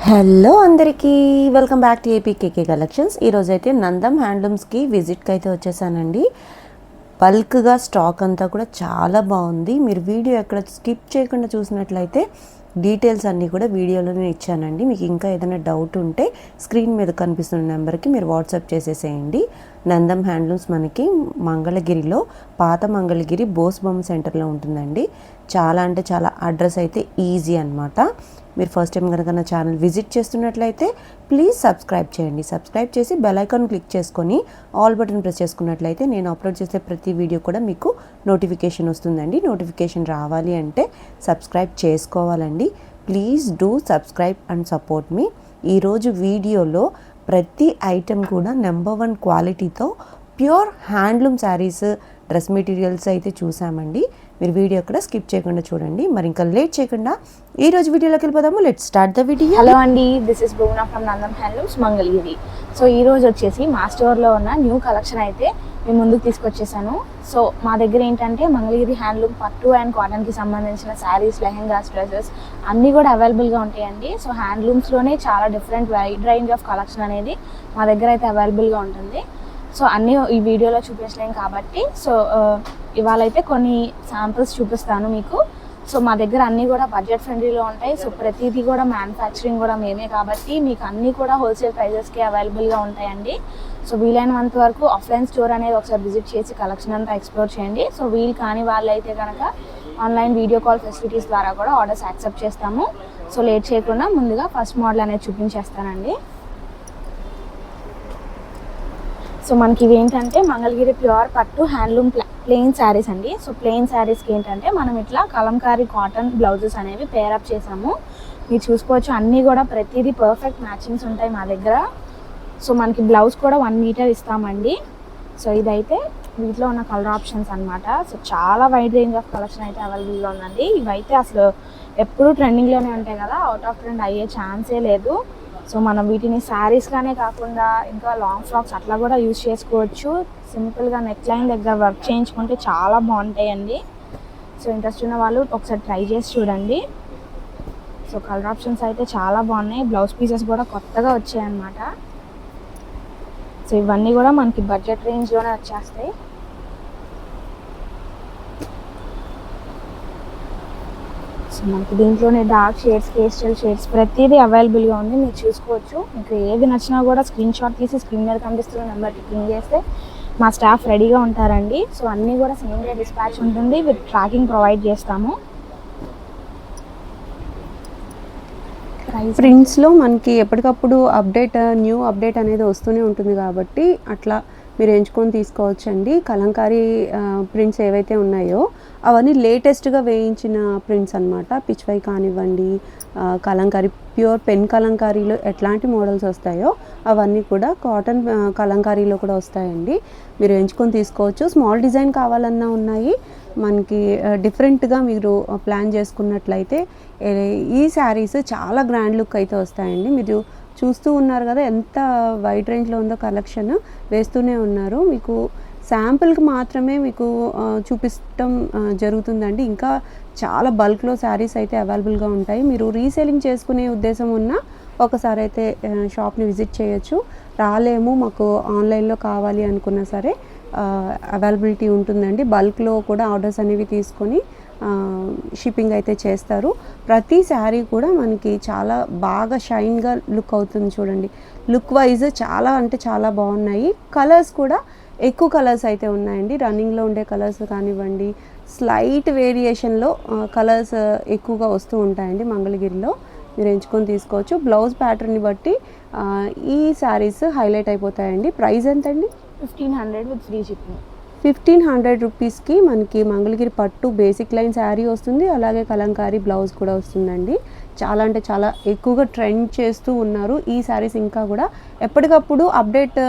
Hello అందరికీ welcome back to APKK collections. ఈరోజైతే నందం హ్యాండ్లూమ్స్కి విజిట్కి అయితే వచ్చేసానండి. బల్క్గా స్టాక్ అంతా కూడా చాలా బాగుంది. మీరు వీడియో ఎక్కడ స్కిప్ చేయకుండా చూసినట్లయితే డీటెయిల్స్ అన్నీ కూడా వీడియోలోనే ఇచ్చానండి. మీకు ఇంకా ఏదైనా డౌట్ ఉంటే స్క్రీన్ మీద కనిపిస్తున్న నెంబర్కి మీరు వాట్సాప్ చేసేసేయండి. నందం హ్యాండ్లూమ్స్ మనకి మంగళగిరిలో, పాత మంగళగిరి బోస్ బొమ్మ సెంటర్లో ఉంటుందండి. చాలా అంటే చాలా అడ్రస్ అయితే ఈజీ అనమాట. మీరు ఫస్ట్ టైం కనుక నా ఛానల్ విజిట్ చేస్తున్నట్లయితే ప్లీజ్ సబ్స్క్రైబ్ చేయండి. సబ్స్క్రైబ్ చేసి బెల్ ఐకాన్ క్లిక్ చేసుకొని ఆల్ బటన్ ప్రెస్ చేసుకున్నట్లయితే నేను అప్లోడ్ చేసే ప్రతి వీడియో కూడా మీకు నోటిఫికేషన్ వస్తుందండి. నోటిఫికేషన్ రావాలి అంటే సబ్స్క్రైబ్ చేసుకోవాలండి. Please do subscribe and support మీ. ఈరోజు వీడియోలో ప్రతి ఐటెం కూడా నెంబర్ 1 క్వాలిటీతో pure handloom saris, dress materials అయితే చూసామండి. మీరు వీడియో కూడా స్కిప్ చేయకుండా చూడండి. మరి ఇంకా లేట్ చేయకుండా ఈరోజు వీడియోలోకి వెళ్ళిపోదాము. Let's start the video. Hello అండి, this is Bhuvana from Nandam handlooms Mangalagiri. So ఈరోజు వచ్చేసి మా స్టోర్లో ఉన్న న్యూ కలెక్షన్ అయితే మేము ముందుకు తీసుకొచ్చేసాను. సో మా దగ్గర ఏంటంటే మంగళగిరి హ్యాండ్లూమ్ పట్టు అండ్ కాటన్కి సంబంధించిన శారీస్, లెహెంగాస్, డ్రెస్సెస్ అన్నీ కూడా అవైలబుల్గా ఉంటాయండి. సో హ్యాండ్లూమ్స్లోనే చాలా different wide range of collection అనేది మా దగ్గర అయితే అవైలబుల్గా ఉంటుంది. సో అన్నీ ఈ వీడియోలో చూపించలేం కాబట్టి ఇవాళ అయితే కొన్ని శాంపిల్స్ చూపిస్తాను మీకు. సో మా దగ్గర అన్నీ కూడా బడ్జెట్ ఫ్రెండ్లీలో ఉంటాయి. సో ప్రతిదీ కూడా మ్యానుఫ్యాక్చరింగ్ కూడా మేమే కాబట్టి మీకు అన్నీ కూడా హోల్సేల్ ప్రైజెస్కి అవైలబుల్గా ఉంటాయండి. సో వీలైనంత వరకు ఆఫ్లైన్ స్టోర్ అనేది ఒకసారి విజిట్ చేసి కలెక్షన్ అంతా ఎక్స్ప్లోర్ చేయండి. సో వీలు కాని వాళ్ళైతే కనుక ఆన్లైన్ వీడియో కాల్ ఫెసిలిటీస్ ద్వారా కూడా ఆర్డర్స్ యాక్సెప్ట్ చేస్తాము. సో లేట్ చేయకుండా ముందుగా ఫస్ట్ మోడల్ అనేది చూపించేస్తానండి. సో మనకి ఇవి ఏంటంటే మంగళగిరి ప్యూర్ పట్టు హ్యాండ్లూమ్ ప్లెయిన్ శారీస్ అండి. సో ప్లెయిన్ శారీస్కి ఏంటంటే మనం ఇట్లా కలంకారీ కాటన్ బ్లౌజెస్ అనేవి పేరప్ చేసాము. మీరు చూసుకోవచ్చు అన్నీ కూడా ప్రతిదీ పర్ఫెక్ట్ మ్యాచింగ్స్ ఉంటాయి మా దగ్గర. సో మనకి బ్లౌజ్ కూడా 1 మీటర్ ఇస్తామండి. సో ఇదైతే వీటిలో ఉన్న కలర్ ఆప్షన్స్ అనమాట. సో చాలా వైడ్ రేంజ్ ఆఫ్ కలెక్షన్ అయితే అవైలబుల్గా ఉందండి. ఇవైతే అసలు ఎప్పుడూ ట్రెండింగ్లోనే ఉంటాయి కదా, అవుట్ ఆఫ్ ట్రెండ్ అయ్యే ఛాన్సే లేదు. సో మనం వీటిని శారీస్గానే కాకుండా ఇంకా లాంగ్ ఫ్రాక్స్ అట్లా కూడా యూజ్ చేసుకోవచ్చు. సింపుల్గా నెక్ లైన్ దగ్గర వర్క్ చేయించుకుంటే చాలా బాగుంటాయండి. సో ఇంట్రెస్ట్ ఉన్న వాళ్ళు ఒకసారి ట్రై చేసి చూడండి. సో కలర్ ఆప్షన్స్ అయితే చాలా బాగున్నాయి. బ్లౌజ్ పీసెస్ కూడా కొత్తగా వచ్చాయి అన్నమాట. సో ఇవన్నీ కూడా మనకి బడ్జెట్ రేంజ్లోనే వచ్చేస్తాయి. సో మనకి దీంట్లోనే డార్క్ షేడ్స్, పేస్టల్ షేడ్స్ ప్రతిదీ అవైలబుల్గా ఉంది. మీరు చూసుకోవచ్చు. మీకు ఏది నచ్చినా కూడా స్క్రీన్ షాట్ తీసి స్క్రీన్ మీద కనిపిస్తున్న నెంబర్కి పింగ్ చేస్తే మా స్టాఫ్ రెడీగా ఉంటారండి. సో అన్నీ కూడా సేమ్ డే డిస్పాచ్ ఉంటుంది, విత్ ట్రాకింగ్ ప్రొవైడ్ చేస్తాము. ప్రింట్స్లో మనకి ఎప్పటికప్పుడు న్యూ అప్డేట్ అనేది వస్తూనే ఉంటుంది కాబట్టి అట్లా మీరు ఎంచుకొని తీసుకోవచ్చండి. కలంకారీ ప్రింట్స్ ఏవైతే ఉన్నాయో అవన్నీ లేటెస్ట్గా వేయించిన ప్రింట్స్ అనమాట. పిచ్వై కానివ్వండి, కలంకారీ ప్యూర్ పెన్ కలంకారీలో ఎట్లాంటి మోడల్స్ వస్తాయో అవన్నీ కూడా కాటన్ కలంకారీలో కూడా వస్తాయండి. మీరు ఎంచుకొని తీసుకోవచ్చు. స్మాల్ డిజైన్ కావాలన్నా ఉన్నాయి. మనకి డిఫరెంట్గా మీరు ప్లాన్ చేసుకున్నట్లయితే ఈ శారీస్ చాలా గ్రాండ్ లుక్ అయితే వస్తాయండి. మీరు చూస్తూ ఉన్నారు కదా ఎంత వైడ్ రేంజ్లో ఉందో కలెక్షన్ వేస్తూనే ఉన్నారు. మీకు శాంపుల్కి మాత్రమే మీకు చూపించడం జరుగుతుందండి. ఇంకా చాలా బల్క్లో శారీస్ అయితే అవైలబుల్గా ఉంటాయి. మీరు రీసేలింగ్ చేసుకునే ఉద్దేశం ఉన్నా ఒకసారి అయితే షాప్ని విజిట్ చేయొచ్చు. రాలేము మాకు ఆన్లైన్లో కావాలి అనుకున్నా సరే అవైలబిలిటీ ఉంటుందండి. బల్క్లో కూడా ఆర్డర్స్ అనేవి తీసుకొని షిప్పింగ్ అయితే చేస్తారు. ప్రతి శారీ కూడా మనకి చాలా బాగా షైన్గా లుక్ అవుతుంది. చూడండి, లుక్ వైజ్ చాలా అంటే చాలా బాగున్నాయి. కలర్స్ కూడా ఎక్కువ కలర్స్ అయితే ఉన్నాయండి. రన్నింగ్లో ఉండే కలర్స్ కానివ్వండి, స్లైట్ వేరియేషన్లో కలర్స్ ఎక్కువగా వస్తూ ఉంటాయండి మంగళగిరిలో. మీరు ఎంచుకొని తీసుకోవచ్చు. బ్లౌజ్ ప్యాటర్న్ని బట్టి ఈ శారీస్ హైలైట్ అయిపోతాయండి. ప్రైస్ ఎంతండి? 1500 విత్ ఫ్రీ షిప్పింగ్. 1500 రూపీస్కి మనకి మంగళగిరి పట్టు బేసిక్ లైన్ శారీ వస్తుంది. అలాగే కలంకారీ బ్లౌజ్ కూడా వస్తుందండి. చాలా అంటే చాలా ఎక్కువగా ట్రెండ్ చేస్తూ ఉన్నారు ఈ శారీస్. ఇంకా కూడా ఎప్పటికప్పుడు అప్డేట్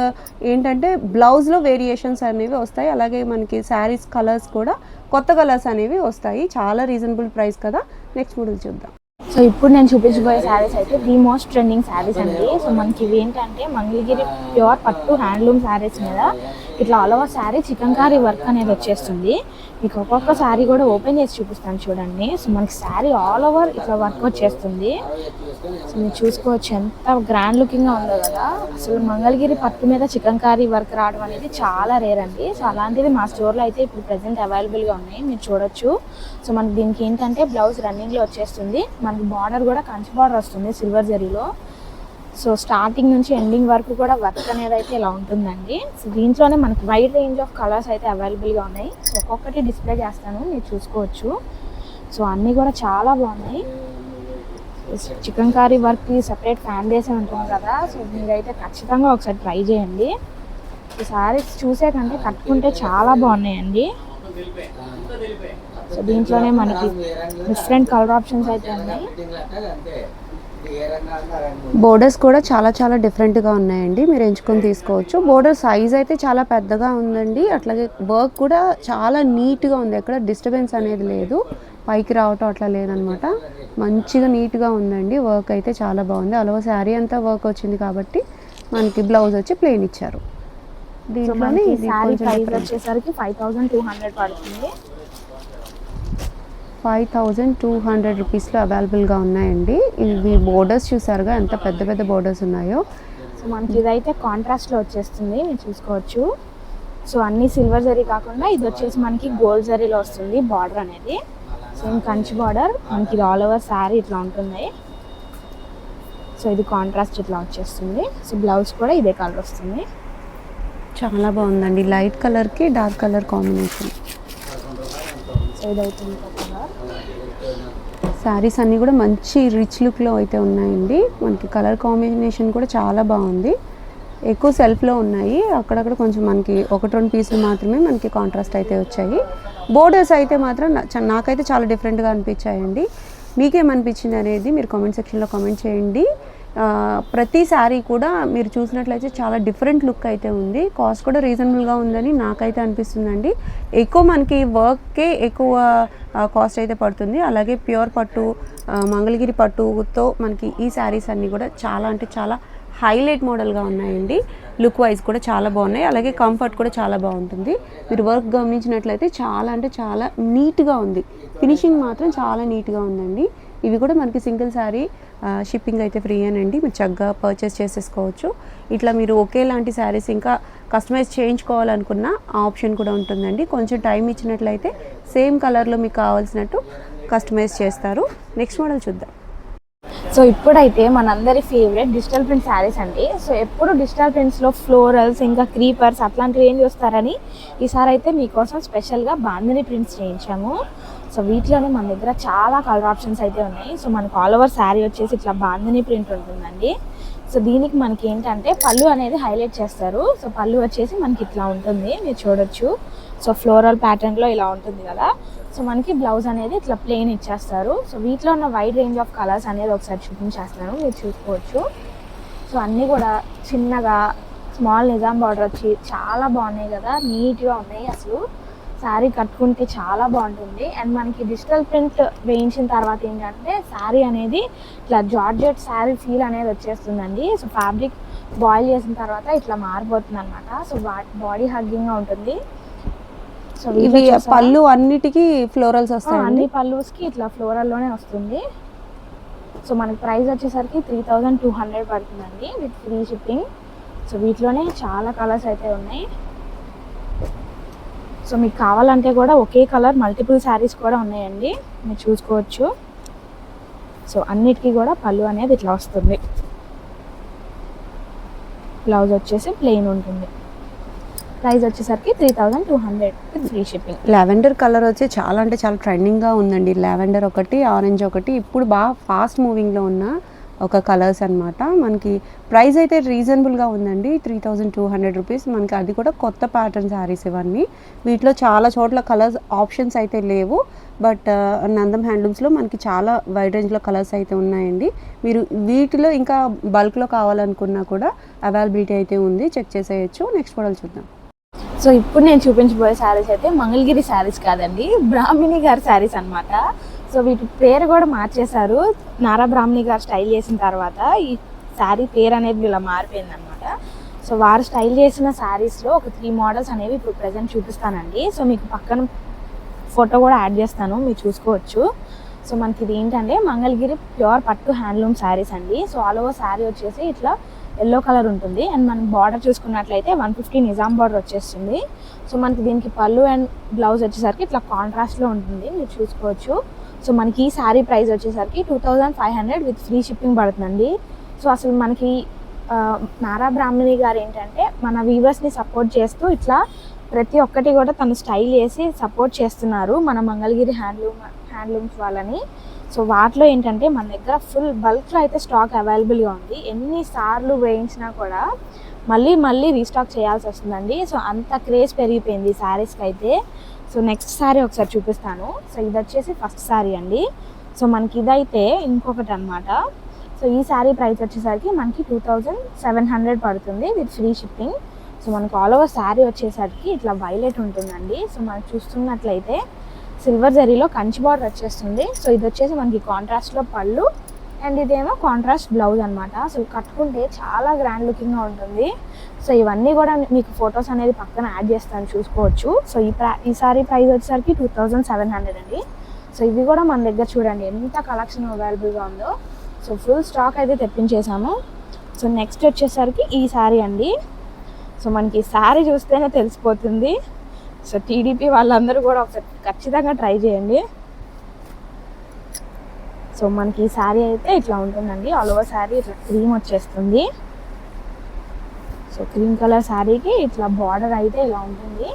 ఏంటంటే బ్లౌజ్లో వేరియేషన్స్ అనేవి వస్తాయి. అలాగే మనకి శారీస్ కలర్స్ కూడా కొత్త కలర్స్ అనేవి వస్తాయి. చాలా రీజనబుల్ ప్రైస్ కదా. నెక్స్ట్ మోడల్ చూద్దాం. సో ఇప్పుడు నేను చూపించబోయే శారీస్ అయితే ది మోస్ట్ ట్రెండింగ్ శారీస్ అండి. సో మనకి ఇవి ఏంటంటే మంగళగిరి ప్యూర్ పట్టు హ్యాండ్లూమ్ శారీస్ మీద ఇట్లా all over sari chikankari work అనేది వచ్చేస్తుంది. మీకు ఒక్కొక్క శారీ కూడా ఓపెన్ చేసి చూపిస్తాను చూడండి. సో మనకి శారీ ఆల్ ఓవర్ ఇట్లా వర్క్ వచ్చేస్తుంది. సో మీరు చూసుకోవచ్చు ఎంత గ్రాండ్ లుకింగ్గా ఉందో కదా. అసలు మంగళగిరి పట్టు మీద చికంకారీ వర్క్ రావడం అనేది చాలా రేర్ అండి. సో అలాంటిది మా స్టోర్లో అయితే ఇప్పుడు ప్రెసెంట్ అవైలబుల్గా ఉన్నాయి, మీరు చూడొచ్చు. సో మనకి దీనికి ఏంటంటే బ్లౌజ్ రన్నింగ్లో వచ్చేస్తుంది. మనకి బార్డర్ కూడా కంచి బార్డర్ వస్తుంది సిల్వర్ జరీలో. సో స్టార్టింగ్ నుంచి ఎండింగ్ వరకు కూడా వర్క్ అనేది అయితే ఇలా ఉంటుందండి. సో దీంట్లోనే మనకి వైడ్ రేంజ్ ఆఫ్ కలర్స్ అయితే అవైలబుల్గా ఉన్నాయి. సో ఒక్కొక్కటి డిస్ప్లే చేస్తాను, మీరు చూసుకోవచ్చు. సో అన్నీ కూడా చాలా బాగున్నాయి. చికంకారీ వర్క్కి సపరేట్ ఫ్యాన్ బేసే ఉంటుంది కదా. సో మీరైతే ఖచ్చితంగా ఒకసారి ట్రై చేయండి. ఈ శారీస్ చూసే కంటే కట్టుకుంటే చాలా బాగున్నాయండి. సో దీంట్లోనే మనకి డిఫరెంట్ కలర్ ఆప్షన్స్ అయితే ఉన్నాయి. బోర్డర్స్ కూడా చాలా చాలా డిఫరెంట్గా ఉన్నాయండి, మీరు ఎంచుకొని తీసుకోవచ్చు. బోర్డర్ సైజ్ అయితే చాలా పెద్దగా ఉందండి. అట్లాగే వర్క్ కూడా చాలా నీట్గా ఉంది, ఎక్కడ డిస్టర్బెన్స్ అనేది లేదు, పైకి రావటం అట్లా లేదనమాట. మంచిగా నీట్గా ఉందండి. వర్క్ అయితే చాలా బాగుంది. అలా శారీ అంతా వర్క్ వచ్చింది కాబట్టి మనకి బ్లౌజ్ వచ్చి ప్లెయిన్ ఇచ్చారు. దీంట్లోనే వచ్చేసరికి 5200 పడుతుంది. 5200 రూపీస్లో అవైలబుల్గా ఉన్నాయండి. ఇవి బోర్డర్స్ చూసారుగా ఎంత పెద్ద పెద్ద బోర్డర్స్ ఉన్నాయో. సో మనకి ఇదైతే కాంట్రాస్ట్లో వచ్చేస్తుంది, మీరు చూసుకోవచ్చు. సో అన్ని సిల్వర్ జరీ కాకుండా ఇది వచ్చేసి మనకి గోల్డ్ జరీలో వస్తుంది బార్డర్ అనేది. సేమ్ కంచి బార్డర్ మనకి ఆల్ ఓవర్ శారీ ఇట్లా ఉంటుంది. సో ఇది కాంట్రాస్ట్ ఇట్లా వచ్చేస్తుంది. సో బ్లౌజ్ కూడా ఇదే కలర్ వస్తుంది. చాలా బాగుందండి, లైట్ కలర్కి డార్క్ కలర్ కాంబినేషన్. సో ఇదైతే ఇంకా కలర్. శారీస్ అన్నీ కూడా మంచి రిచ్ లుక్లో అయితే ఉన్నాయండి. మనకి కలర్ కాంబినేషన్ కూడా చాలా బాగుంది. ఎక్కువ సెల్ఫ్లో ఉన్నాయి, అక్కడక్కడ కొంచెం మనకి 1-2 పీసులు మాత్రమే మనకి కాంట్రాస్ట్ అయితే వచ్చాయి. బోర్డర్స్ అయితే మాత్రం నాకైతే చాలా డిఫరెంట్గా అనిపించాయండి. మీకేమనిపించింది అనేది మీరు కామెంట్ సెక్షన్లో కామెంట్ చేయండి. ప్రతి శారీ కూడా మీరు చూసినట్లయితే చాలా డిఫరెంట్ లుక్ అయితే ఉంది. కాస్ట్ కూడా రీజనబుల్గా ఉందని నాకైతే అనిపిస్తుందండి. ఎక్కువ మనకి వర్క్కే ఎక్కువ కాస్ట్ అయితే పడుతుంది. అలాగే ప్యూర్ పట్టు మంగళగిరి పట్టుతో మనకి ఈ శారీస్ అన్నీ కూడా చాలా అంటే చాలా హైలైట్ మోడల్గా ఉన్నాయండి. లుక్ వైజ్ కూడా చాలా బాగున్నాయి, అలాగే కంఫర్ట్ కూడా చాలా బాగుంటుంది. మీరు వర్క్ గమనించినట్లయితే చాలా అంటే చాలా నీట్గా ఉంది. ఫినిషింగ్ మాత్రం చాలా నీట్గా ఉందండి. ఇవి కూడా మనకి సింగిల్ శారీ షిప్పింగ్ అయితే ఫ్రీ అనండి, మీరు చక్కగా పర్చేస్ చేసేసుకోవచ్చు. ఇట్లా మీరు ఒకేలాంటి శారీస్ ఇంకా కస్టమైజ్ చేయించుకోవాలనుకున్న ఆప్షన్ కూడా ఉంటుందండి. కొంచెం టైం ఇచ్చినట్లయితే సేమ్ కలర్లో మీకు కావాల్సినట్టు కస్టమైజ్ చేస్తారు. నెక్స్ట్ మోడల్ చూద్దాం. సో ఇప్పుడైతే మనందరి ఫేవరెట్ డిజిటల్ ప్రింట్ శారీస్ అండి. సో ఎప్పుడు డిజిటల్ ప్రింట్స్లో ఫ్లోరల్స్ ఇంకా క్రీపర్స్ అట్లాంటివి ఏం చూస్తారని ఈసారి అయితే మీకోసం స్పెషల్గా బాందిని ప్రింట్స్ చేయించాము. సో వీటిలోనే మన దగ్గర చాలా కలర్ ఆప్షన్స్ అయితే ఉన్నాయి. సో మనకు ఆల్ ఓవర్ శారీ వచ్చేసి ఇట్లా బాందిని ప్రింట్ ఉంటుందండి. సో దీనికి మనకి ఏంటంటే పళ్ళు అనేది హైలైట్ చేస్తారు. సో పళ్ళు వచ్చేసి మనకి ఇట్లా ఉంటుంది, మీరు చూడొచ్చు. సో ఫ్లోరల్ ప్యాటర్న్లో ఇలా ఉంటుంది కదా. సో మనకి బ్లౌజ్ అనేది ఇట్లా ప్లెయిన్ ఇచ్చేస్తారు. సో వీటిలో ఉన్న వైడ్ రేంజ్ ఆఫ్ కలర్స్ అనేది ఒకసారి చూపించేస్తాను, మీరు చూసుకోవచ్చు. సో అన్నీ కూడా చిన్నగా స్మాల్ నిజాం బార్డర్ వచ్చి చాలా బాగున్నాయి కదా, నీట్గా ఉన్నాయి. అసలు శారీ కట్టుకుంటే చాలా బాగుంటుంది. అండ్ మనకి డిజిటల్ ప్రింట్ వేయించిన తర్వాత ఏంటంటే శారీ అనేది ఇట్లా జార్జెట్ శారీ ఫీల్ అనేది వచ్చేస్తుందండి. సో ఫ్యాబ్రిక్ బాయిల్ చేసిన తర్వాత ఇట్లా మారిపోతుంది అనమాట. సో బాడీ హగ్గింగ్గా ఉంటుంది. సో ఇవి పళ్ళు అన్నిటికీ ఫ్లోరల్స్ వస్తాయి, అన్ని పళ్ళుస్కి ఇట్లా ఫ్లోరల్లోనే వస్తుంది. సో మనకి ప్రైస్ వచ్చేసరికి 3200 పడుతుందండి విత్ ఫ్రీ షిప్పింగ్. సో వీటిలోనే చాలా కలర్స్ అయితే ఉన్నాయి. సో మీకు కావాలంటే కూడా ఒకే కలర్ మల్టిపుల్ శారీస్ కూడా ఉన్నాయండి, మీరు చూసుకోవచ్చు. సో అన్నిటికీ కూడా పళ్ళు అనేది ఇట్లా వస్తుంది. బ్లౌజ్ వచ్చేసి ప్లెయిన్ ఉంటుంది. ప్రైస్ వచ్చేసరికి 3200 with free shipping. Lavender colour వచ్చి చాలా అంటే చాలా ట్రెండింగ్గా ఉందండి. లావెండర్ ఒకటి, ఆరెంజ్ ఒకటి, ఇప్పుడు బాగా ఫాస్ట్ మూవింగ్లో ఉన్న ఒక కలర్స్ అనమాట. మనకి ప్రైస్ అయితే రీజనబుల్గా ఉందండి, 3200 రూపీస్. మనకి అది కూడా కొత్త ప్యాటర్న్ శారీస్ ఇవన్నీ. వీటిలో చాలా చోట్ల కలర్స్ ఆప్షన్స్ అయితే లేవు, బట్ నందం హ్యాండ్లూమ్స్లో మనకి చాలా వైడ్ రేంజ్లో కలర్స్ అయితే ఉన్నాయండి. మీరు వీటిలో ఇంకా బల్క్లో కావాలనుకున్నా కూడా అవైలబిలిటీ అయితే ఉంది, చెక్ చేసేయచ్చు. నెక్స్ట్ మోడల్ చూద్దాం. సో ఇప్పుడు నేను చూపించబోయే శారీస్ అయితే మంగళగిరి శారీస్ కాదండి, బ్రాహ్మిణి గారి శారీస్ అనమాట. సో సో వీటి పేరు కూడా మార్చేశారు. నారా బ్రాహ్మణి గారు స్టైల్ చేసిన తర్వాత ఈ శారీ పేరు అనేది ఇలా మారిపోయింది అనమాట. సో వారు స్టైల్ చేసిన శారీస్లో ఒక 3 మోడల్స్ అనేవి ఇప్పుడు ప్రజెంట్ చూపిస్తానండి. సో మీకు పక్కన ఫోటో కూడా యాడ్ చేస్తాను, మీరు చూసుకోవచ్చు. సో మనకి ఇది ఏంటంటే మంగళగిరి ప్యూర్ పట్టు హ్యాండ్లూమ్ శారీస్ అండి. సో ఆల్ ఓవర్ శారీ వచ్చేసి ఇట్లా ఎల్లో కలర్ ఉంటుంది. అండ్ మనం బార్డర్ చూసుకున్నట్లయితే 150 నిజాం బార్డర్ వచ్చేస్తుంది. సో మనకి దీనికి పళ్ళు అండ్ బ్లౌజ్ వచ్చేసరికి ఇట్లా కాంట్రాస్ట్లో ఉంటుంది, మీరు చూసుకోవచ్చు. సో మనకి ఈ శారీ ప్రైస్ వచ్చేసరికి 2500 విత్ ఫ్రీ షిప్పింగ్ పడుతుందండి. సో అసలు మనకి నారా బ్రాహ్మణి గారు ఏంటంటే మన వీవర్స్ని సపోర్ట్ చేస్తూ ఇట్లా ప్రతి ఒక్కటి కూడా తను స్టైల్ చేసి సపోర్ట్ చేస్తున్నారు మన మంగళగిరి హ్యాండ్లూమ్స్ వాళ్ళని. సో వాటిలో ఏంటంటే మన దగ్గర ఫుల్ బల్క్లో అయితే స్టాక్ అవైలబుల్గా ఉంది. ఎన్నిసార్లు వేయించినా కూడా మళ్ళీ రీస్టాక్ చేయాల్సి వస్తుందండి. సో అంత క్రేజ్ పెరిగిపోయింది ఈ శారీస్కి అయితే. సో నెక్స్ట్ శారీ ఒకసారి చూపిస్తాను. సో ఇది వచ్చేసి ఫస్ట్ శారీ అండి. సో మనకి ఇదైతే ఇంకొకటి అనమాట. సో ఈ శారీ ప్రైస్ వచ్చేసరికి మనకి 2700 పడుతుంది విత్ ఫ్రీ షిప్పింగ్. సో మనకు ఆల్ ఓవర్ శారీ వచ్చేసరికి ఇట్లా వైలెట్ ఉంటుందండి. సో మనం చూస్తున్నట్లయితే సిల్వర్ జరీలో కంచి బార్డర్ వచ్చేస్తుంది. సో ఇది వచ్చేసి మనకి కాంట్రాస్ట్లో పళ్ళు అండ్ ఇదేమో కాంట్రాస్ట్ బ్లౌజ్ అనమాట. అసలు కట్టుకుంటే చాలా గ్రాండ్ లుకింగ్గా ఉంటుంది. సో ఇవన్నీ కూడా మీకు ఫొటోస్ అనేది పక్కన యాడ్ చేస్తాను, చూసుకోవచ్చు. సో ఈ సారీ ప్రైస్ వచ్చేసరికి 2700 అండి. సో ఇవి కూడా మన దగ్గర చూడండి ఎంత కలెక్షన్ అవైలబుల్గా ఉందో. సో ఫుల్ స్టాక్ అయితే తెప్పించేసాము. సో నెక్స్ట్ వచ్చేసరికి ఈ శారీ అండి. సో మనకి ఈ శారీ చూస్తేనే తెలిసిపోతుంది. సో టీడీపీ వాళ్ళందరూ కూడా ఒకసారి ఖచ్చితంగా ట్రై చేయండి. సో మనకి ఈ శారీ అయితే ఇట్లా ఉంటుందండి. ఆల్ ఓవర్ శారీ ఇట్లా క్రీమ్ వచ్చేస్తుంది. సో క్రీమ్ కలర్ శారీకి ఇట్లా బార్డర్ అయితే ఇలా ఉంటుంది.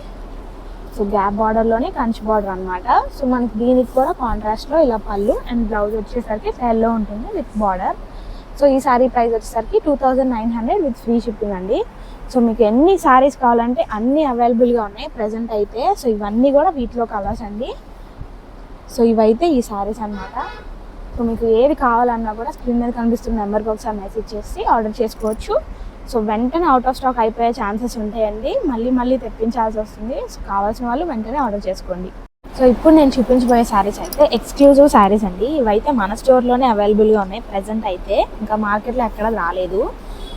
సో గ్యాప్ బార్డర్లోనే కంచి బార్డర్ అనమాట. సో మనకి దీనికి కూడా కాంట్రాస్ట్లో ఇలా పళ్ళు అండ్ బ్లౌజ్ వచ్చేసరికి ఎల్లో ఉంటుంది విత్ బార్డర్. సో ఈ శారీ ప్రైస్ వచ్చేసరికి 2900 విత్ ఫ్రీ షిప్పింగ్ అండి. సో మీకు ఎన్ని శారీస్ కావాలంటే అన్నీ అవైలబుల్గా ఉన్నాయి ప్రజెంట్ అయితే. సో ఇవన్నీ కూడా వీటిలో కలర్స్ అండి. సో ఇవైతే ఈ శారీస్ అనమాట. సో మీకు ఏది కావాలన్నా కూడా స్క్రీన్ మీద కనిపిస్తున్న నెంబర్కి ఒకసారి మెసేజ్ చేసి ఆర్డర్ చేసుకోవచ్చు. సో వెంటనే అవుట్ ఆఫ్ స్టాక్ అయిపోయే ఛాన్సెస్ ఉంటాయండి, మళ్ళీ తెప్పించాల్సి వస్తుంది. సో కావాల్సిన వాళ్ళు వెంటనే ఆర్డర్ చేసుకోండి. సో ఇప్పుడు నేను చూపించబోయే శారీస్ అయితే ఎక్స్క్లూజివ్ శారీస్ అండి. ఇవైతే మన స్టోర్లోనే అవైలబుల్గా ఉన్నాయి ప్రజెంట్ అయితే, ఇంకా మార్కెట్లో ఎక్కడ రాలేదు.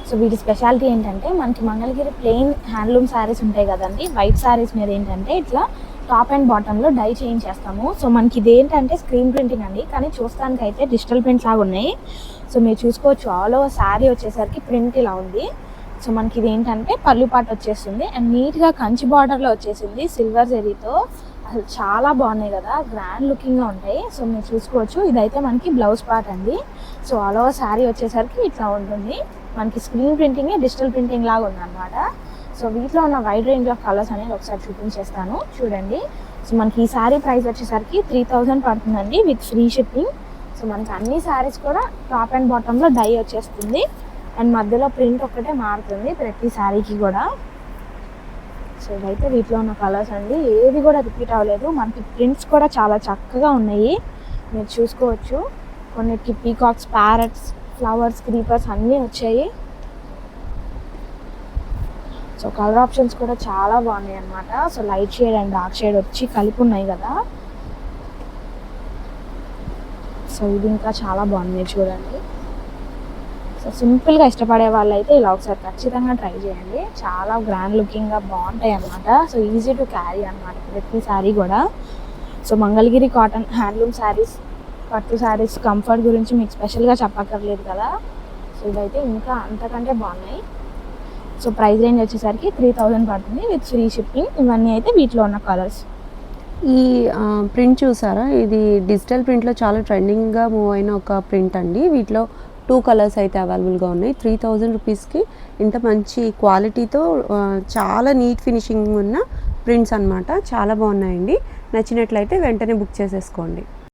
సో వీటి స్పెషాలిటీ ఏంటంటే మనకి మంగళగిరి ప్లెయిన్ హ్యాండ్లూమ్ శారీస్ ఉంటాయి కదండి, వైట్ శారీస్ మీద ఏంటంటే ఇట్లా టాప్ అండ్ బాటంలో డై చేయించేస్తాము. సో మనకి ఇది ఏంటంటే స్క్రీన్ ప్రింటింగ్ అండి, కానీ చూస్తానికి అయితే డిజిటల్ ప్రింట్ లాగా ఉన్నాయి. సో మీరు చూసుకోవచ్చు ఆల్ ఓవర్ శారీ వచ్చేసరికి ప్రింట్ ఇలా ఉంది. సో మనకి ఇది ఏంటంటే పళ్ళు పాట వచ్చేస్తుంది అండ్ నీట్గా కంచి బార్డర్లో వచ్చేసింది సిల్వర్ జరీతో. అసలు చాలా బాగున్నాయి కదా, గ్రాండ్ లుకింగ్గా ఉంటాయి. సో మీరు చూసుకోవచ్చు ఇదైతే మనకి బ్లౌజ్ పార్ట్ అండి. సో ఆల్ ఓవర్ శారీ వచ్చేసరికి ఇట్లా ఉంటుంది. మనకి స్క్రీన్ ప్రింటింగ్ డిజిటల్ ప్రింటింగ్ లాగా ఉందన్నమాట. సో వీటిలో ఉన్న వైడ్ రేంజ్ ఆఫ్ కలర్స్ అనేది ఒకసారి చూపించేస్తాను చూడండి. సో మనకి ఈ శారీ ప్రైస్ వచ్చేసరికి 3000 పడుతుందండి విత్ ఫ్రీ షిప్పింగ్. సో మనకి అన్ని శారీస్ కూడా టాప్ అండ్ బాటంలో డై వచ్చేస్తుంది అండ్ మధ్యలో ప్రింట్ ఒక్కటే మారుతుంది ప్రతి శారీకి కూడా. సో ఇదైతే వీటిలో ఉన్న కలర్స్ అండి, ఏది కూడా రిపీట్ అవ్వలేదు. మనకి ప్రింట్స్ కూడా చాలా చక్కగా ఉన్నాయి, మీరు చూసుకోవచ్చు. కొన్నిటికి పీకాక్స్, ప్యారెట్స్, ఫ్లవర్స్, క్రీపర్స్ అన్నీ వచ్చాయి. సో కలర్ ఆప్షన్స్ కూడా చాలా బాగున్నాయి అన్నమాట. So light shade and dark shade వచ్చి కలిపి ఉన్నాయి కదా. సో ఇది ఇంకా చాలా బాగుంది చూడండి. సో సింపుల్గా ఇష్టపడే వాళ్ళు అయితే ఇలా ఒకసారి ఖచ్చితంగా ట్రై చేయండి, చాలా గ్రాండ్ లుకింగ్గా బాగుంటాయి అన్నమాట. సో ఈజీ టు క్యారీ అన్నమాట ప్రతి శారీ కూడా. So Mangalagiri cotton handloom saris, పట్టు శారీస్ కంఫర్ట్ గురించి మీకు స్పెషల్గా చెప్పక్కర్లేదు కదా. సో ఇదైతే ఇంకా అంతకంటే బాగున్నాయి. సో ప్రైస్ రేంజ్ వచ్చేసరికి 3000 పడుతుంది విత్ ఫ్రీ షిప్పింగ్. ఇవన్నీ అయితే వీటిలో ఉన్న కలర్స్. ఈ ప్రింట్ చూసారా, ఇది డిజిటల్ ప్రింట్లో చాలా ట్రెండింగ్గా మూవ్ అయిన ఒక ప్రింట్ అండి. వీటిలో 2 కలర్స్ అయితే అవైలబుల్గా ఉన్నాయి. 3000 రూపీస్కి ఇంత మంచి క్వాలిటీతో చాలా నీట్ ఫినిషింగ్ ఉన్న ప్రింట్స్ అన్నమాట. చాలా బాగున్నాయండి. నచ్చినట్లయితే వెంటనే బుక్ చేసేసుకోండి.